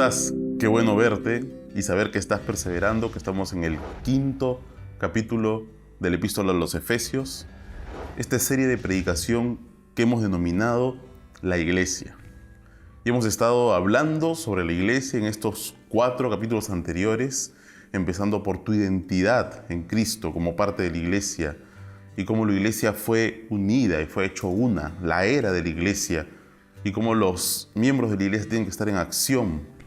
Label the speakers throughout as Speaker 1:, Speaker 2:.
Speaker 1: estás? Qué bueno verte y saber que estás perseverando, que estamos en el quinto capítulo del Epístola a los Efesios, esta serie de predicación que hemos denominado La Iglesia. Y hemos estado hablando sobre la Iglesia en estos 4 capítulos anteriores, empezando por tu identidad en Cristo como parte de la Iglesia y cómo la Iglesia fue unida y fue hecho una, la era de la Iglesia, y cómo los miembros de la Iglesia tienen que estar en acción.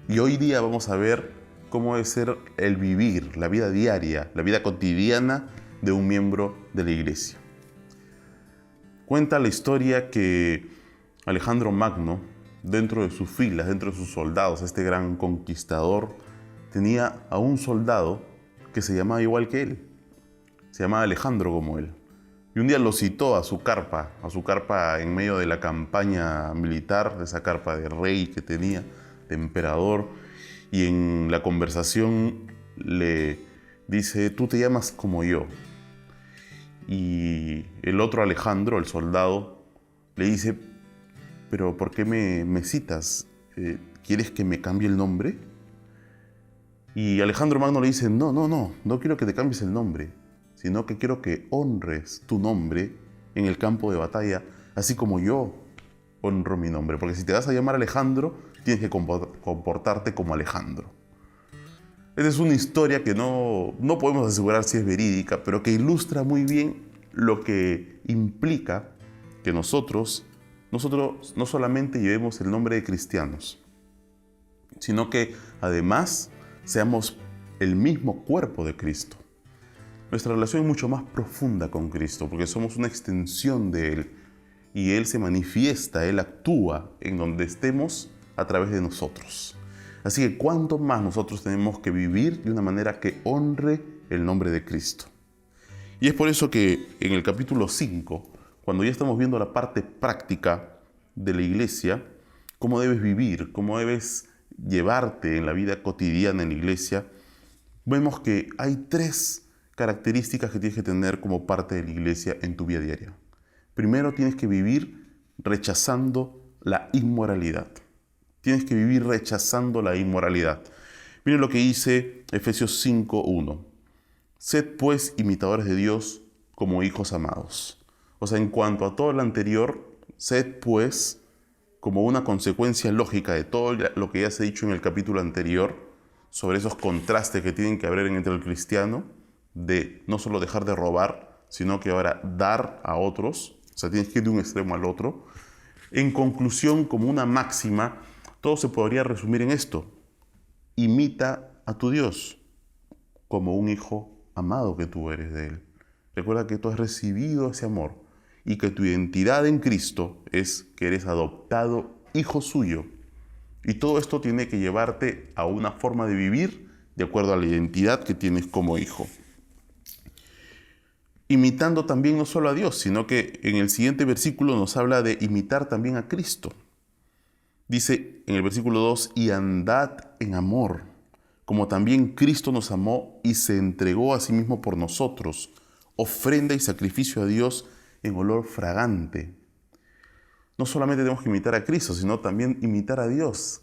Speaker 1: Y hoy día vamos a ver cómo debe ser el vivir, la vida diaria, la vida cotidiana de un miembro de la Iglesia. Cuenta la historia que Alejandro Magno, dentro de sus filas, dentro de sus soldados, este gran conquistador, tenía a un soldado que se llamaba igual que él. Se llamaba Alejandro como él. Y un día lo citó a su carpa en medio de la campaña militar, de esa carpa de rey que tenía, de emperador. Y en la conversación le dice: tú te llamas como yo. Y el otro Alejandro, el soldado, le dice: pero ¿por qué me citas? ¿Quieres que me cambie el nombre? Y Alejandro Magno le dice: no quiero que te cambies el nombre, sino que quiero que honres tu nombre en el campo de batalla, así como yo honro mi nombre. Porque si te vas a llamar Alejandro, tienes que comportarte como Alejandro. Esta es una historia que no podemos asegurar si es verídica, pero que ilustra muy bien lo que implica que nosotros no solamente llevemos el nombre de cristianos, sino que además seamos el mismo cuerpo de Cristo. Nuestra relación es mucho más profunda con Cristo, porque somos una extensión de Él, y Él se manifiesta, Él actúa en donde estemos a través de nosotros. Así que cuánto más nosotros tenemos que vivir de una manera que honre el nombre de Cristo. Y es por eso que en el capítulo 5, cuando ya estamos viendo la parte práctica de la iglesia, cómo debes vivir, cómo debes llevarte en la vida cotidiana en la iglesia, vemos que hay 3 características que tienes que tener como parte de la iglesia en tu vida diaria. Primero, tienes que vivir rechazando la inmoralidad. Tienes que vivir rechazando la inmoralidad. Miren lo que dice Efesios 5:1. Sed pues imitadores de Dios como hijos amados. O sea, en cuanto a todo lo anterior, sed pues, como una consecuencia lógica de todo lo que ya se ha dicho en el capítulo anterior, sobre esos contrastes que tienen que haber entre el cristiano, de no solo dejar de robar, sino que ahora dar a otros. O sea, tienes que ir de un extremo al otro. En conclusión, como una máxima, todo se podría resumir en esto: imita a tu Dios como un hijo amado que tú eres de Él. Recuerda que tú has recibido ese amor y que tu identidad en Cristo es que eres adoptado hijo suyo. Y todo esto tiene que llevarte a una forma de vivir de acuerdo a la identidad que tienes como hijo. Imitando también no solo a Dios, sino que en el siguiente versículo nos habla de imitar también a Cristo. Dice en el versículo 2: y andad en amor, como también Cristo nos amó y se entregó a sí mismo por nosotros, ofrenda y sacrificio a Dios en olor fragante. No solamente tenemos que imitar a Cristo, sino también imitar a Dios.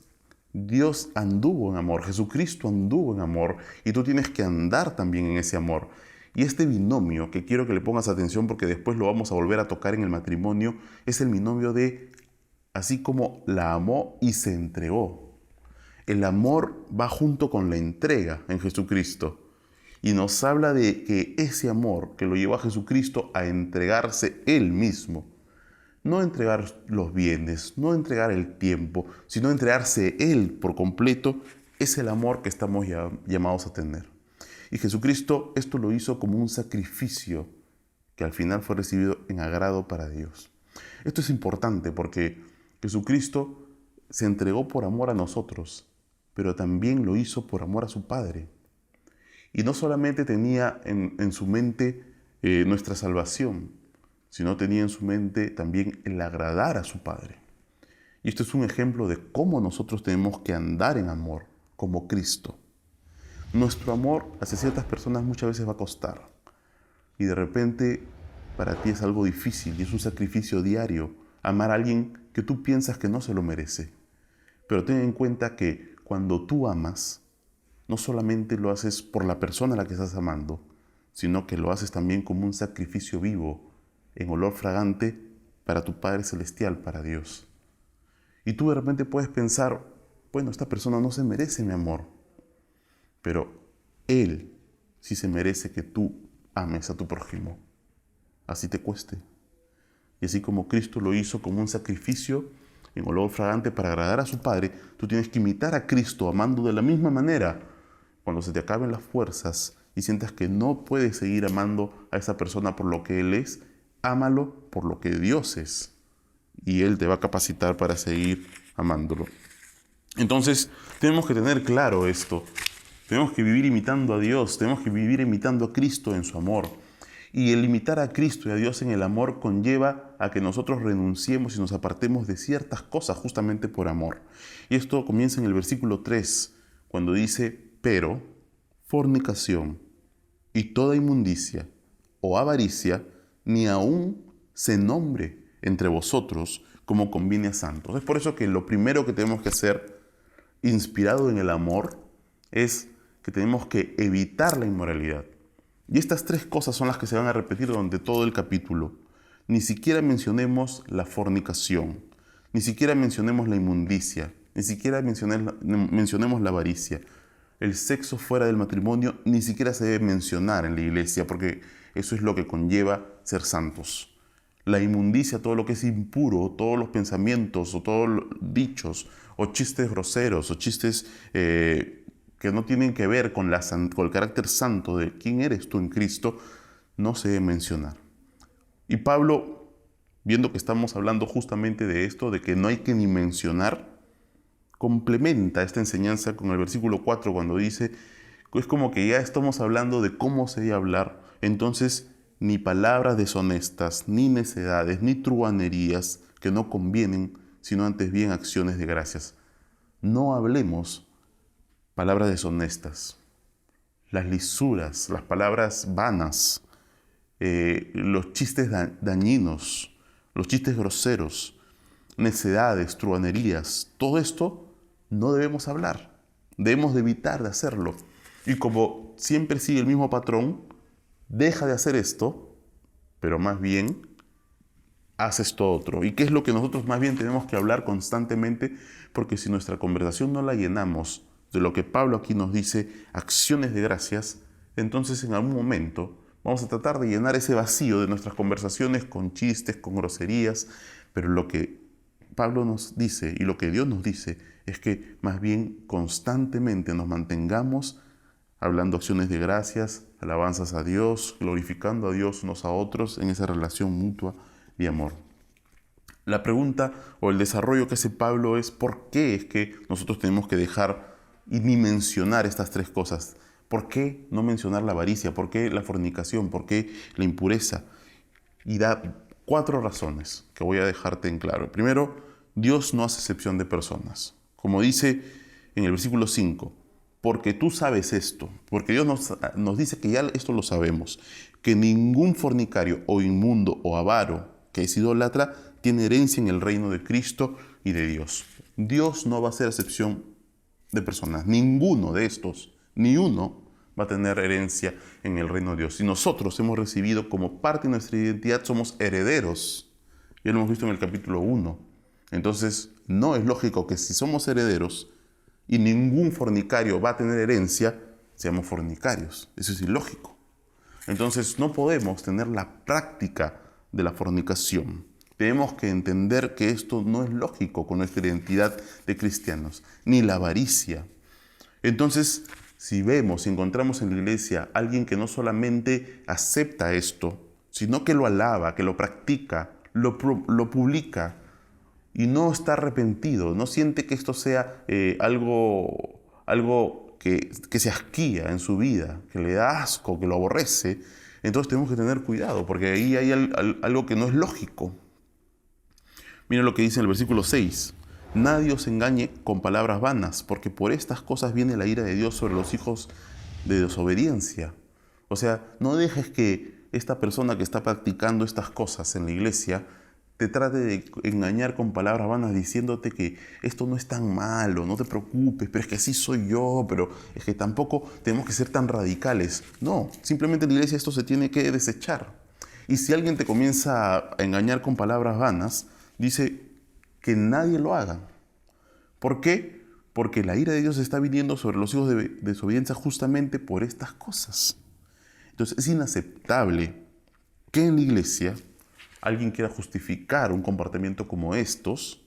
Speaker 1: Dios anduvo en amor, Jesucristo anduvo en amor, y tú tienes que andar también en ese amor. Y este binomio, que quiero que le pongas atención porque después lo vamos a volver a tocar en el matrimonio, es el binomio de así como la amó y se entregó. El amor va junto con la entrega en Jesucristo. Y nos habla de que ese amor que lo llevó a Jesucristo a entregarse Él mismo, no entregar los bienes, no entregar el tiempo, sino entregarse Él por completo, es el amor que estamos llamados a tener. Y Jesucristo esto lo hizo como un sacrificio que al final fue recibido en agrado para Dios. Esto es importante porque Jesucristo se entregó por amor a nosotros, pero también lo hizo por amor a su Padre. Y no solamente tenía en su mente nuestra salvación, sino tenía en su mente también el agradar a su Padre. Y esto es un ejemplo de cómo nosotros tenemos que andar en amor, como Cristo. Nuestro amor hacia ciertas personas muchas veces va a costar. Y de repente para ti es algo difícil y es un sacrificio diario amar a alguien que tú piensas que no se lo merece. Pero ten en cuenta que cuando tú amas, no solamente lo haces por la persona a la que estás amando, sino que lo haces también como un sacrificio vivo, en olor fragante para tu Padre Celestial, para Dios. Y tú de repente puedes pensar, bueno, esta persona no se merece mi amor, pero Él sí se merece que tú ames a tu prójimo, así te cueste. Y así como Cristo lo hizo como un sacrificio en olor fragante para agradar a su Padre, tú tienes que imitar a Cristo amando de la misma manera. Cuando se te acaben las fuerzas y sientas que no puedes seguir amando a esa persona por lo que Él es, ámalo por lo que Dios es. Y Él te va a capacitar para seguir amándolo. Entonces, tenemos que tener claro esto. Tenemos que vivir imitando a Dios, tenemos que vivir imitando a Cristo en su amor. Y el imitar a Cristo y a Dios en el amor conlleva a que nosotros renunciemos y nos apartemos de ciertas cosas justamente por amor. Y esto comienza en el versículo 3, cuando dice, pero fornicación y toda inmundicia o avaricia ni aún se nombre entre vosotros como conviene a santos. Es por eso que lo primero que tenemos que hacer, inspirado en el amor, es que tenemos que evitar la inmoralidad. Y estas tres cosas son las que se van a repetir durante todo el capítulo. Ni siquiera mencionemos la fornicación, ni siquiera mencionemos la inmundicia, ni siquiera mencionemos la avaricia. El sexo fuera del matrimonio ni siquiera se debe mencionar en la iglesia, porque eso es lo que conlleva ser santos. La inmundicia, todo lo que es impuro, todos los pensamientos o todos los dichos o chistes groseros o chistes que no tienen que ver con el carácter santo de quién eres tú en Cristo, no se debe mencionar. Y Pablo, viendo que estamos hablando justamente de esto, de que no hay que ni mencionar, complementa esta enseñanza con el versículo 4 cuando dice, es como que ya estamos hablando de cómo se debe hablar, entonces ni palabras deshonestas, ni necedades, ni truhanerías que no convienen, sino antes bien acciones de gracias. No hablemos palabras deshonestas, las lisuras, las palabras vanas, los chistes dañinos, los chistes groseros, necedades, truhanerías, todo esto no debemos hablar, debemos de evitar de hacerlo. Y como siempre sigue el mismo patrón, deja de hacer esto, pero más bien haz esto otro. ¿Y qué es lo que nosotros más bien tenemos que hablar constantemente? Porque si nuestra conversación no la llenamos de lo que Pablo aquí nos dice, acciones de gracias, entonces en algún momento vamos a tratar de llenar ese vacío de nuestras conversaciones con chistes, con groserías, pero lo que Pablo nos dice y lo que Dios nos dice es que más bien constantemente nos mantengamos hablando acciones de gracias, alabanzas a Dios, glorificando a Dios unos a otros en esa relación mutua de amor. La pregunta o el desarrollo que hace Pablo es ¿por qué es que nosotros tenemos que dejar y ni mencionar estas tres cosas? ¿Por qué no mencionar la avaricia? ¿Por qué la fornicación? ¿Por qué la impureza? Y da 4 razones que voy a dejarte en claro. Primero, Dios no hace excepción de personas. Como dice en el versículo 5, porque tú sabes esto, porque Dios nos dice que ya esto lo sabemos, que ningún fornicario o inmundo o avaro que es idólatra tiene herencia en el reino de Cristo y de Dios. Dios no va a hacer excepción de personas. Ninguno de estos, ni uno, va a tener herencia en el reino de Dios. Y nosotros hemos recibido como parte de nuestra identidad, somos herederos. Ya lo hemos visto en el capítulo 1. Entonces, no es lógico que si somos herederos y ningún fornicario va a tener herencia, seamos fornicarios. Eso es ilógico. Entonces, no podemos tener la práctica de la fornicación. Tenemos que entender que esto no es lógico con nuestra identidad de cristianos, ni la avaricia. Entonces, si encontramos en la iglesia a alguien que no solamente acepta esto, sino que lo alaba, que lo practica, lo publica y no está arrepentido, no siente que esto sea algo que se asquía en su vida, que le da asco, que lo aborrece, entonces tenemos que tener cuidado, porque ahí hay algo que no es lógico. Mira lo que dice en el versículo 6. Nadie os engañe con palabras vanas, porque por estas cosas viene la ira de Dios sobre los hijos de desobediencia. O sea, no dejes que esta persona que está practicando estas cosas en la iglesia te trate de engañar con palabras vanas diciéndote que esto no es tan malo, no te preocupes, pero es que así soy yo, pero es que tampoco tenemos que ser tan radicales. No, simplemente en la iglesia esto se tiene que desechar. Y si alguien te comienza a engañar con palabras vanas, dice que nadie lo haga. ¿Por qué? Porque la ira de Dios está viniendo sobre los hijos de desobediencia justamente por estas cosas. Entonces es inaceptable que en la iglesia alguien quiera justificar un comportamiento como estos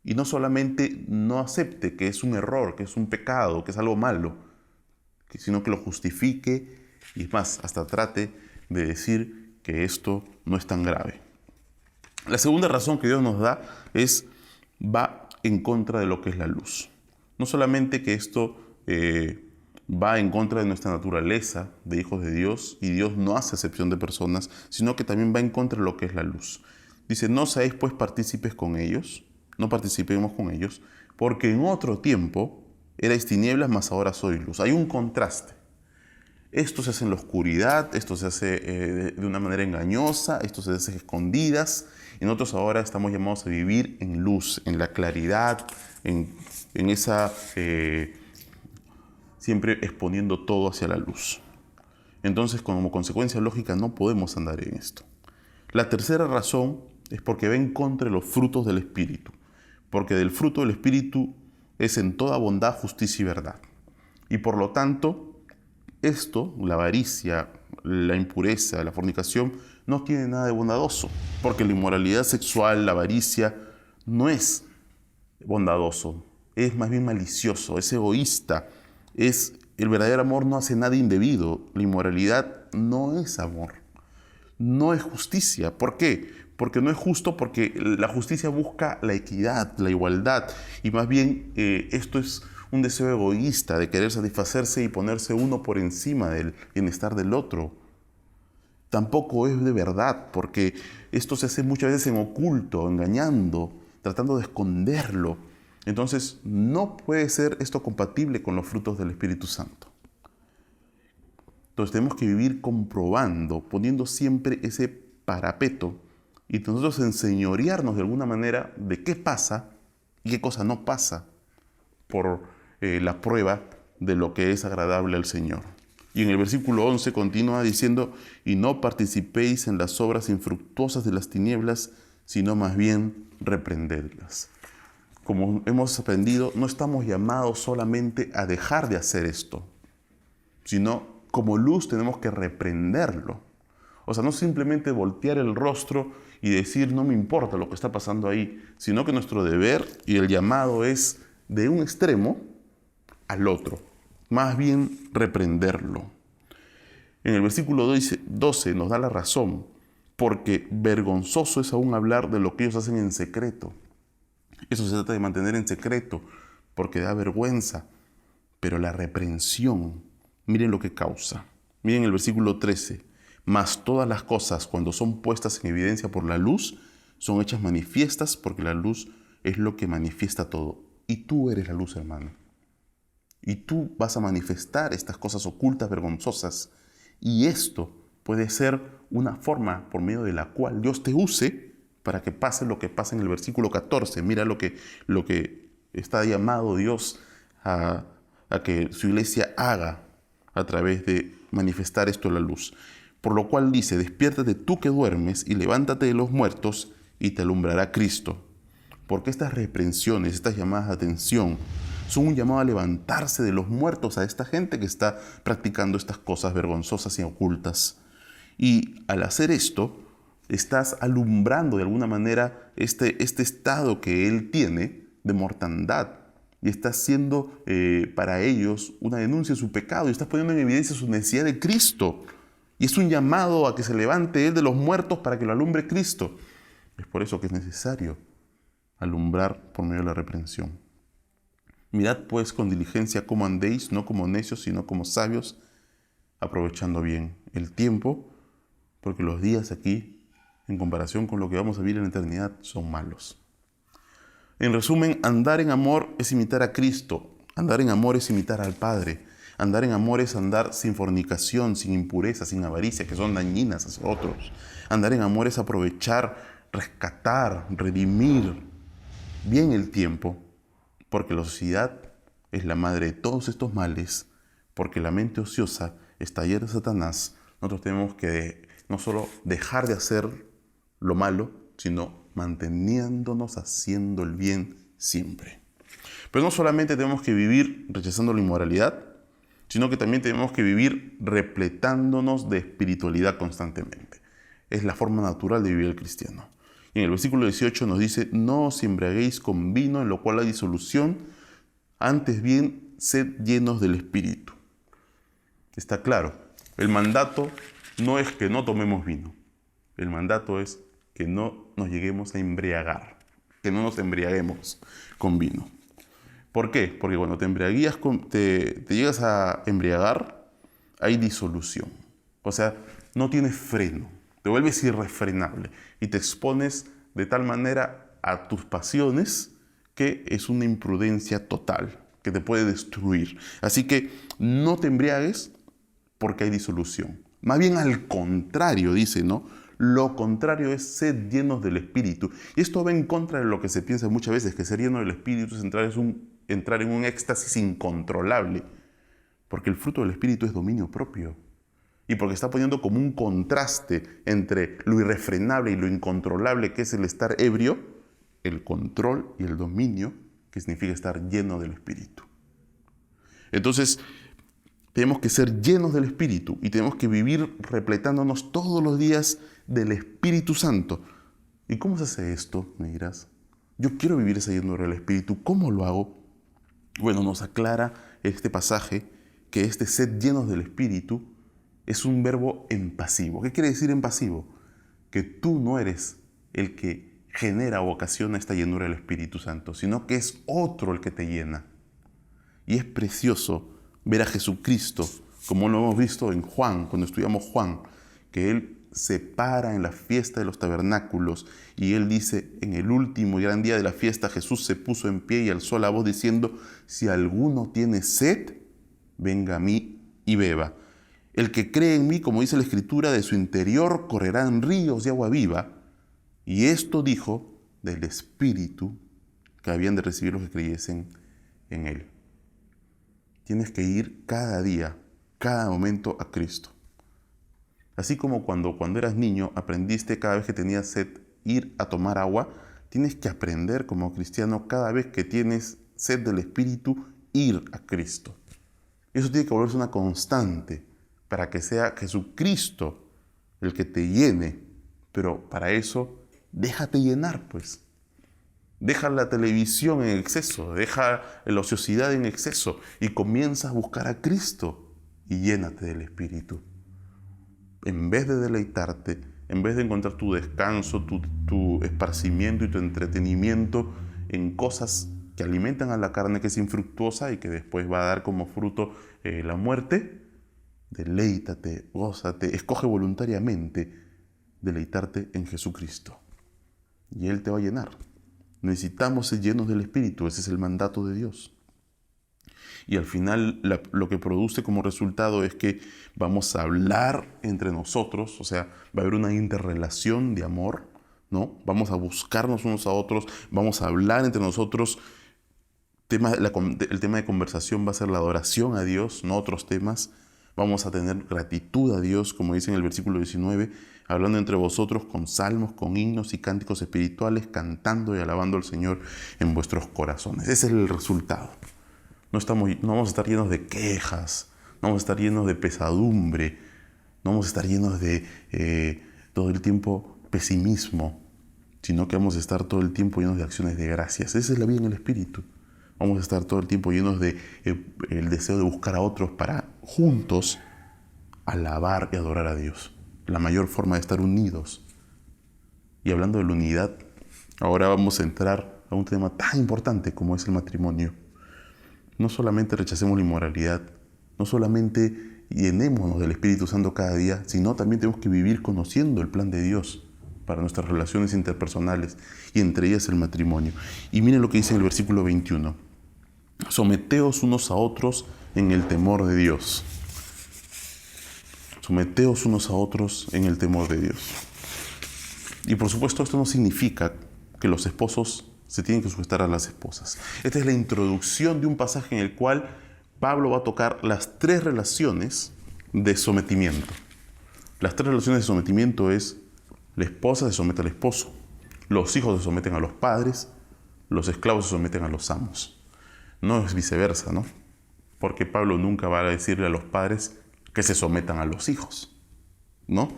Speaker 1: y no solamente no acepte que es un error, que es un pecado, que es algo malo, sino que lo justifique y es más, hasta trate de decir que esto no es tan grave. La segunda razón que Dios nos da es va en contra de lo que es la luz. No solamente que esto va en contra de nuestra naturaleza de hijos de Dios y Dios no hace excepción de personas, sino que también va en contra de lo que es la luz. Dice, no seáis pues partícipes con ellos, no participemos con ellos, porque en otro tiempo erais tinieblas, mas ahora sois luz. Hay un contraste. Esto se hace en la oscuridad, esto se hace de una manera engañosa, esto se hace escondidas, y nosotros ahora estamos llamados a vivir en luz, en la claridad, en esa... siempre exponiendo todo hacia la luz. Entonces, como consecuencia lógica, no podemos andar en esto. La tercera razón es porque va en contra de los frutos del Espíritu, porque del fruto del Espíritu es en toda bondad, justicia y verdad. Y por lo tanto, esto, la avaricia, la impureza, la fornicación, no tiene nada de bondadoso, porque la inmoralidad sexual, la avaricia, no es bondadoso, es más bien malicioso, es egoísta, el verdadero amor no hace nada indebido, la inmoralidad no es amor, no es justicia. ¿Por qué? Porque no es justo, porque la justicia busca la equidad, la igualdad, y más bien esto es un deseo egoísta de querer satisfacerse y ponerse uno por encima del bienestar del otro. Tampoco es de verdad, porque esto se hace muchas veces en oculto, engañando, tratando de esconderlo. Entonces, no puede ser esto compatible con los frutos del Espíritu Santo. Entonces, tenemos que vivir comprobando, poniendo siempre ese parapeto y nosotros enseñorearnos de alguna manera de qué pasa y qué cosa no pasa por la prueba de lo que es agradable al Señor. Y en el versículo 11 continúa diciendo, y no participéis en las obras infructuosas de las tinieblas, sino más bien reprendedlas. Como hemos aprendido, no estamos llamados solamente a dejar de hacer esto, sino como luz tenemos que reprenderlo. O sea, no simplemente voltear el rostro y decir, no me importa lo que está pasando ahí, sino que nuestro deber y el llamado es de un extremo al otro, más bien reprenderlo. En el versículo 12 nos da la razón, porque vergonzoso es aún hablar de lo que ellos hacen en secreto. Eso se trata de mantener en secreto, porque da vergüenza. Pero la reprensión, miren lo que causa. Miren el versículo 13. Mas todas las cosas, cuando son puestas en evidencia por la luz, son hechas manifiestas, porque la luz es lo que manifiesta todo. Y tú eres la luz, hermano. Y tú vas a manifestar estas cosas ocultas, vergonzosas. Y esto puede ser una forma por medio de la cual Dios te use para que pase lo que pasa en el versículo 14. Mira lo que está llamado Dios a que su iglesia haga a través de manifestar esto a la luz. Por lo cual dice, despiértate tú que duermes y levántate de los muertos y te alumbrará Cristo. Porque estas reprensiones, estas llamadas de atención, son un llamado a levantarse de los muertos a esta gente que está practicando estas cosas vergonzosas y ocultas. Y al hacer esto, estás alumbrando de alguna manera este estado que él tiene de mortandad. Y estás siendo para ellos una denuncia de su pecado. Y estás poniendo en evidencia su necesidad de Cristo. Y es un llamado a que se levante él de los muertos para que lo alumbre Cristo. Es por eso que es necesario alumbrar por medio de la reprensión. Mirad pues con diligencia cómo andéis, no como necios, sino como sabios, aprovechando bien el tiempo, porque los días aquí, en comparación con lo que vamos a vivir en la eternidad, son malos. En resumen, andar en amor es imitar a Cristo, andar en amor es imitar al Padre, andar en amor es andar sin fornicación, sin impureza, sin avaricia, que son dañinas hacia otros. Andar en amor es aprovechar rescatar, redimir bien el tiempo, porque la sociedad es la madre de todos estos males, porque la mente ociosa está llena de Satanás. Nosotros tenemos que no solo dejar de hacer lo malo, sino manteniéndonos haciendo el bien siempre. Pero no solamente tenemos que vivir rechazando la inmoralidad, sino que también tenemos que vivir repletándonos de espiritualidad constantemente. Es la forma natural de vivir el cristiano. Y en el versículo 18 nos dice: no os embriaguéis con vino, en lo cual hay disolución, antes bien sed llenos del Espíritu. Está claro, el mandato no es que no tomemos vino. El mandato es que no nos lleguemos a embriagar, que no nos embriaguemos con vino. ¿Por qué? Porque cuando te llegas a embriagar, hay disolución. O sea, no tienes freno, te vuelves irrefrenable y te expones de tal manera a tus pasiones que es una imprudencia total, que te puede destruir. Así que no te embriagues porque hay disolución. Más bien al contrario, dice, ¿no? Lo contrario es ser llenos del Espíritu. Y esto va en contra de lo que se piensa muchas veces, que ser lleno del Espíritu es entrar en un éxtasis incontrolable. Porque el fruto del Espíritu es dominio propio. Y porque está poniendo como un contraste entre lo irrefrenable y lo incontrolable que es el estar ebrio, el control y el dominio, que significa estar lleno del Espíritu. Entonces, tenemos que ser llenos del Espíritu y tenemos que vivir repletándonos todos los días del Espíritu Santo. ¿Y cómo se hace esto? Me dirás. Yo quiero vivir ese lleno del Espíritu. ¿Cómo lo hago? Bueno, nos aclara este pasaje que este sed llenos del Espíritu es un verbo en pasivo. ¿Qué quiere decir en pasivo? Que tú no eres el que genera o ocasiona esta llenura del Espíritu Santo, sino que es otro el que te llena. Y es precioso ver a Jesucristo, como lo hemos visto en Juan, cuando estudiamos Juan, que Él se para en la fiesta de los tabernáculos y Él dice: en el último y gran día de la fiesta, Jesús se puso en pie y alzó la voz diciendo: si alguno tiene sed, venga a mí y beba. El que cree en mí, como dice la Escritura, de su interior correrán ríos de agua viva. Y esto dijo del Espíritu que habían de recibir los que creyesen en Él. Tienes que ir cada día, cada momento a Cristo. Así como cuando eras niño aprendiste cada vez que tenías sed ir a tomar agua, tienes que aprender como cristiano cada vez que tienes sed del Espíritu ir a Cristo. Eso tiene que volverse una constante para que sea Jesucristo el que te llene. Pero para eso, déjate llenar, pues. Deja la televisión en exceso, deja la ociosidad en exceso y comienza a buscar a Cristo y llénate del Espíritu. En vez de deleitarte, en vez de encontrar tu descanso, tu esparcimiento y tu entretenimiento en cosas que alimentan a la carne, que es infructuosa y que después va a dar como fruto la muerte, deleítate, gózate, escoge voluntariamente deleitarte en Jesucristo y Él te va a llenar. Necesitamos ser llenos del Espíritu, ese es el mandato de Dios. Y al final lo que produce como resultado es que vamos a hablar entre nosotros, o sea, va a haber una interrelación de amor, ¿no? Vamos a buscarnos unos a otros, vamos a hablar entre nosotros. El tema de conversación va a ser la adoración a Dios, no otros temas. Vamos a tener gratitud a Dios, como dice en el versículo 19, hablando entre vosotros con salmos, con himnos y cánticos espirituales, cantando y alabando al Señor en vuestros corazones. Ese es el resultado. No vamos a estar llenos de quejas, no vamos a estar llenos de pesadumbre, no vamos a estar llenos de todo el tiempo pesimismo, sino que vamos a estar todo el tiempo llenos de acciones de gracias. Esa es la vida en el Espíritu. Vamos a estar todo el tiempo llenos de el deseo de buscar a otros para juntos alabar y adorar a Dios. La mayor forma de estar unidos. Y hablando de la unidad, ahora vamos a entrar a un tema tan importante como es el matrimonio. No solamente rechacemos la inmoralidad, no solamente llenémonos del Espíritu Santo cada día, sino también tenemos que vivir conociendo el plan de Dios para nuestras relaciones interpersonales y entre ellas el matrimonio. Y miren lo que dice en el versículo 21. Someteos unos a otros en el temor de Dios. Someteos unos a otros en el temor de Dios. Y por supuesto esto no significa que los esposos se tienen que sujetar a las esposas. Esta es la introducción de un pasaje en el cual Pablo va a tocar las tres relaciones de sometimiento. Las tres relaciones de sometimiento es: la esposa se somete al esposo, los hijos se someten a los padres, los esclavos se someten a los amos. No es viceversa, ¿no? Porque Pablo nunca va a decirle a los padres que se sometan a los hijos, ¿no?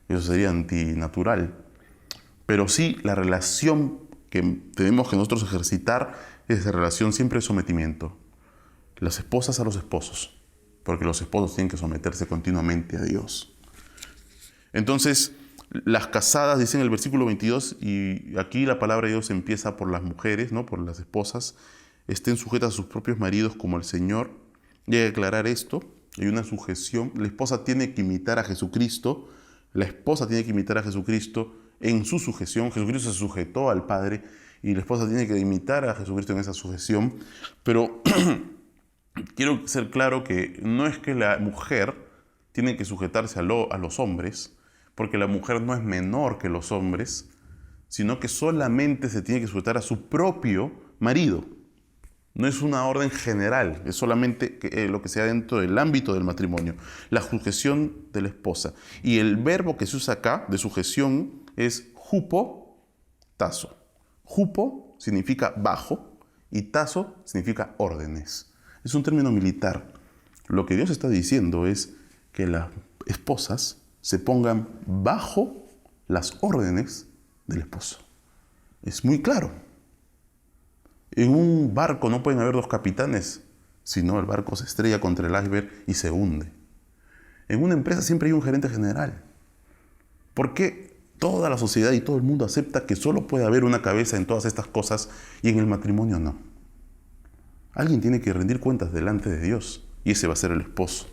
Speaker 1: Eso sería antinatural. Pero sí, la relación que tenemos que nosotros ejercitar es esa relación siempre de sometimiento. Las esposas a los esposos, porque los esposos tienen que someterse continuamente a Dios. Entonces, las casadas, dice en el versículo 22, y aquí la palabra de Dios empieza por las mujeres, ¿no? Por las esposas, estén sujetas a sus propios maridos como el Señor. Y hay que aclarar esto, hay una sujeción. La esposa tiene que imitar a Jesucristo, la esposa tiene que imitar a Jesucristo en su sujeción. Jesucristo se sujetó al Padre y la esposa tiene que imitar a Jesucristo en esa sujeción. Pero quiero ser claro que no es que la mujer tiene que sujetarse a los hombres, porque la mujer no es menor que los hombres, sino que solamente se tiene que sujetar a su propio marido. No es una orden general, es solamente lo que sea dentro del ámbito del matrimonio. La sujeción de la esposa. Y el verbo que se usa acá, de sujeción, es hupo, tazo. Hupo significa bajo y tazo significa órdenes. Es un término militar. Lo que Dios está diciendo es que las esposas se pongan bajo las órdenes del esposo. Es muy claro. En un barco no pueden haber dos capitanes, sino el barco se estrella contra el iceberg y se hunde. En una empresa siempre hay un gerente general. ¿Por qué toda la sociedad y todo el mundo acepta que solo puede haber una cabeza en todas estas cosas y en el matrimonio no? Alguien tiene que rendir cuentas delante de Dios y ese va a ser el esposo.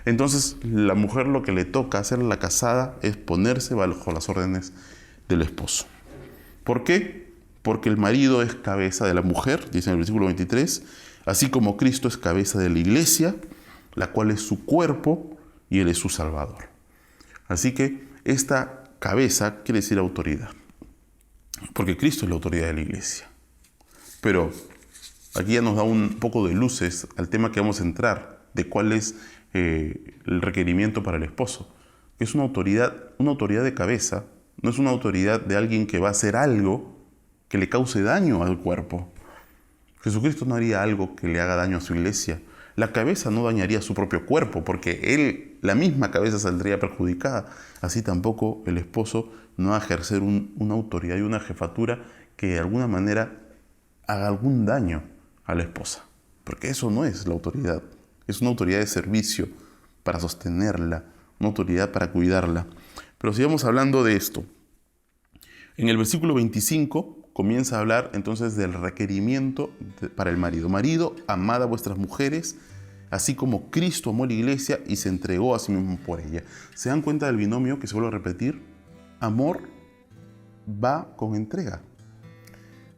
Speaker 1: Entonces, la mujer lo que le toca hacer a la casada es ponerse bajo las órdenes del esposo. ¿Por qué? Porque el marido es cabeza de la mujer, dice en el versículo 23, así como Cristo es cabeza de la iglesia, la cual es su cuerpo y Él es su Salvador. Así que esta cabeza quiere decir autoridad, porque Cristo es la autoridad de la iglesia. Pero aquí ya nos da un poco de luces al tema que vamos a entrar, de cuál es el requerimiento para el esposo. Es una autoridad de cabeza, no es una autoridad de alguien que va a hacer algo que le cause daño al cuerpo. Jesucristo no haría algo que le haga daño a su iglesia. La cabeza no dañaría su propio cuerpo, porque la misma cabeza saldría perjudicada. Así tampoco el esposo no va a ejercer una autoridad y una jefatura que de alguna manera haga algún daño a la esposa. Porque eso no es la autoridad. Es una autoridad de servicio para sostenerla, una autoridad para cuidarla. Pero sigamos hablando de esto. En el versículo 25 comienza a hablar entonces del requerimiento para el marido. Marido, amad a vuestras mujeres, así como Cristo amó a la iglesia y se entregó a sí mismo por ella. ¿Se dan cuenta del binomio que se vuelve a repetir? Amor va con entrega.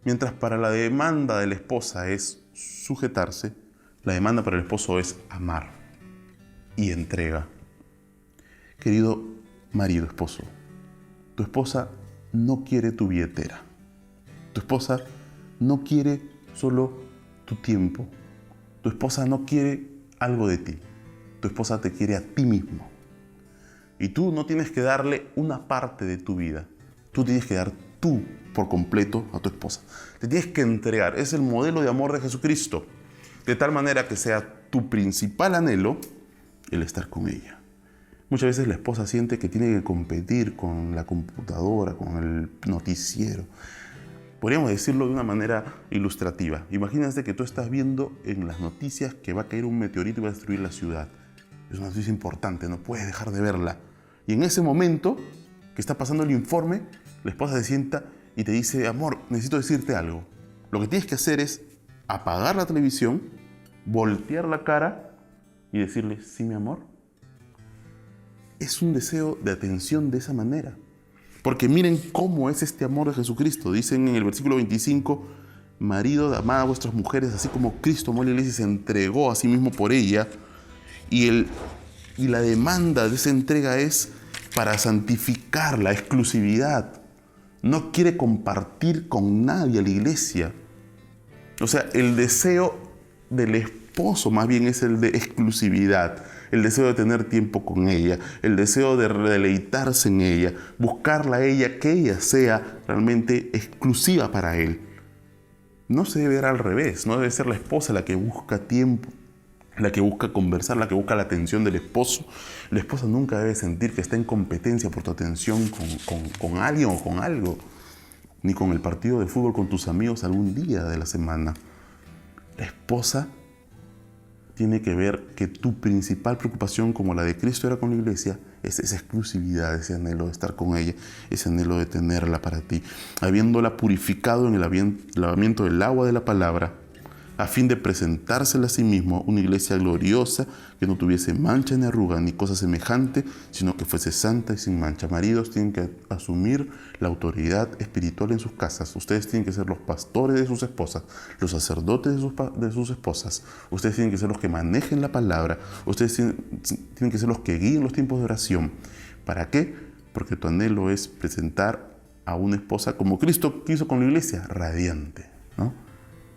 Speaker 1: Mientras para la demanda de la esposa es sujetarse, la demanda para el esposo es amar y entrega. Querido marido, esposo, tu esposa no quiere tu billetera. Tu esposa no quiere solo tu tiempo. Tu esposa no quiere algo de ti. Tu esposa te quiere a ti mismo. Y tú no tienes que darle una parte de tu vida. Tú tienes que dar tú por completo a tu esposa. Te tienes que entregar. Es el modelo de amor de Jesucristo. De tal manera que sea tu principal anhelo el estar con ella. Muchas veces la esposa siente que tiene que competir con la computadora, con el noticiero. Podríamos decirlo de una manera ilustrativa. Imagínate que tú estás viendo en las noticias que va a caer un meteorito y va a destruir la ciudad. Es una noticia importante, no puedes dejar de verla. Y en ese momento que está pasando el informe, la esposa se sienta y te dice: amor, necesito decirte algo. Lo que tienes que hacer es apagar la televisión, voltear la cara y decirle: sí, mi amor. Es un deseo de atención de esa manera. Porque miren cómo es este amor de Jesucristo. Dicen en el versículo 25, marido, amad a vuestras mujeres, así como Cristo amó a la iglesia y se entregó a sí mismo por ella. Y la demanda de esa entrega es para santificar la exclusividad. no quiere compartir con nadie la iglesia. O sea, el deseo del esposo más bien es el de exclusividad, el deseo de tener tiempo con ella, el deseo de deleitarse en ella, buscarla a ella, que ella sea realmente exclusiva para él. No se debe ver al revés, no debe ser la esposa la que busca tiempo, la que busca conversar, la que busca la atención del esposo. La esposa nunca debe sentir que está en competencia por tu atención con alguien o con algo, ni con el partido de fútbol con tus amigos algún día de la semana. La esposa tiene que ver que tu principal preocupación, como la de Cristo era con la iglesia, es esa exclusividad, ese anhelo de estar con ella, ese anhelo de tenerla para ti, habiéndola purificado en el lavamiento del agua de la palabra, a fin de presentársela a sí mismo una iglesia gloriosa, que no tuviese mancha ni arruga ni cosa semejante, sino que fuese santa y sin mancha. Maridos tienen que asumir la autoridad espiritual en sus casas. Ustedes tienen que ser los pastores de sus esposas, los sacerdotes de sus esposas. Ustedes tienen que ser los que manejen la palabra. Ustedes tienen que ser los que guíen los tiempos de oración. ¿Para qué? Porque tu anhelo es presentar a una esposa como Cristo quiso con la iglesia, radiante, ¿no?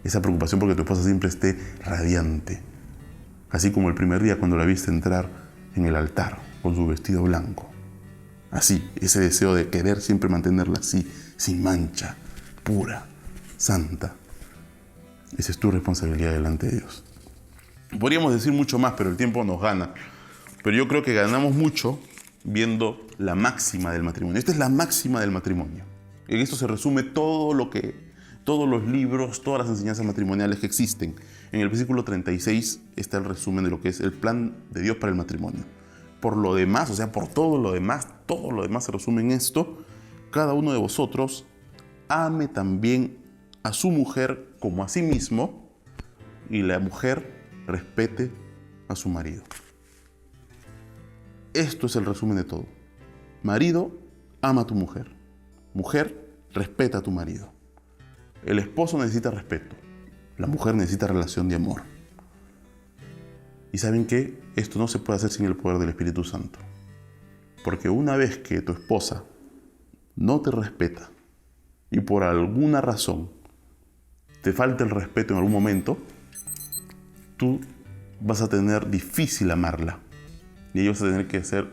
Speaker 1: Esa preocupación porque tu esposa siempre esté radiante. Así como el primer día cuando la viste entrar en el altar con su vestido blanco. Así, ese deseo de querer siempre mantenerla así, sin mancha, pura, santa. Esa es tu responsabilidad delante de Dios. Podríamos decir mucho más, pero el tiempo nos gana. Pero yo creo que ganamos mucho viendo la máxima del matrimonio. Esta es la máxima del matrimonio. En esto se resume todos los libros, todas las enseñanzas matrimoniales que existen. En el versículo 36 está el resumen de lo que es el plan de Dios para el matrimonio. Por lo demás, o sea, por todo lo demás se resume en esto. Cada uno de vosotros ame también a su mujer como a sí mismo, y la mujer respete a su marido. Esto es el resumen de todo. Marido, ama a tu mujer. Mujer, respeta a tu marido. El esposo necesita respeto. La mujer necesita relación de amor. ¿Y saben qué? Esto no se puede hacer sin el poder del Espíritu Santo. Porque una vez que tu esposa no te respeta y por alguna razón te falta el respeto en algún momento, tú vas a tener difícil amarla. Y ellos vas a tener que hacer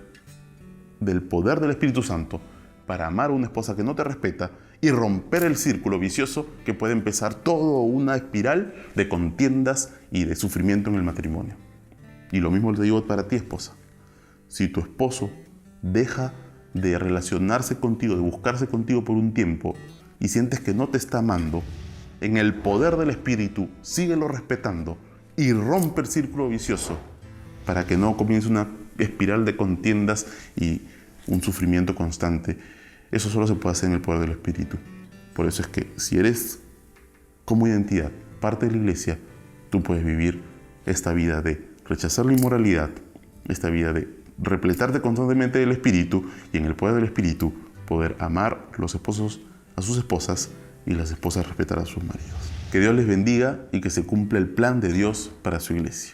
Speaker 1: del poder del Espíritu Santo para amar a una esposa que no te respeta y romper el círculo vicioso que puede empezar toda una espiral de contiendas y de sufrimiento en el matrimonio. Y lo mismo te digo para ti, esposa. Si tu esposo deja de relacionarse contigo, de buscarse contigo por un tiempo y sientes que no te está amando, en el poder del Espíritu, síguelo respetando y rompe el círculo vicioso para que no comience una espiral de contiendas y un sufrimiento constante. Eso solo se puede hacer en el poder del Espíritu. Por eso es que si eres como identidad parte de la iglesia, tú puedes vivir esta vida de rechazar la inmoralidad, esta vida de repletarte constantemente del Espíritu y en el poder del Espíritu poder amar los esposos a sus esposas y las esposas respetar a sus maridos. Que Dios les bendiga y que se cumpla el plan de Dios para su iglesia.